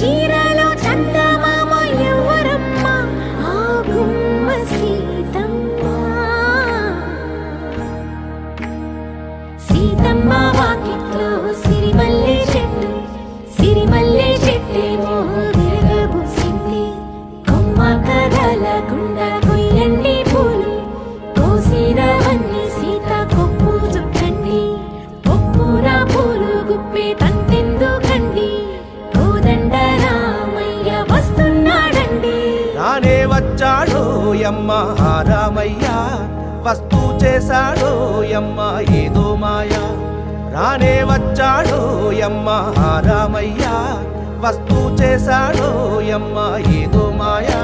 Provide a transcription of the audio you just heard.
చీరలో చందమామ ఎవరమ్మ ఆ గుమ్మ సీతమ్మ సీతమ్మ వాకిట్లో సిరిమల్లె చెట్టేమో విరగబూసింది కొమ్మ కదలకుండా కొయ్యండి పూలు కోసిరవన్నీ సీత కొప్పు చుట్టండి ఒప్పున పూలు గుప్పే తంతెందుకండి కోదండ రామయ్య వస్తున్నాడండి రానే వచ్చాడో యమ్మ ఆ రామయ్య వస్తూ చేశాడో యమ్మ ఏదో మాయా రానే వచ్చాడో యమ్మ ఆ రామయ్య వస్తూ చేశాడో యమ్మ ఏదో మాయా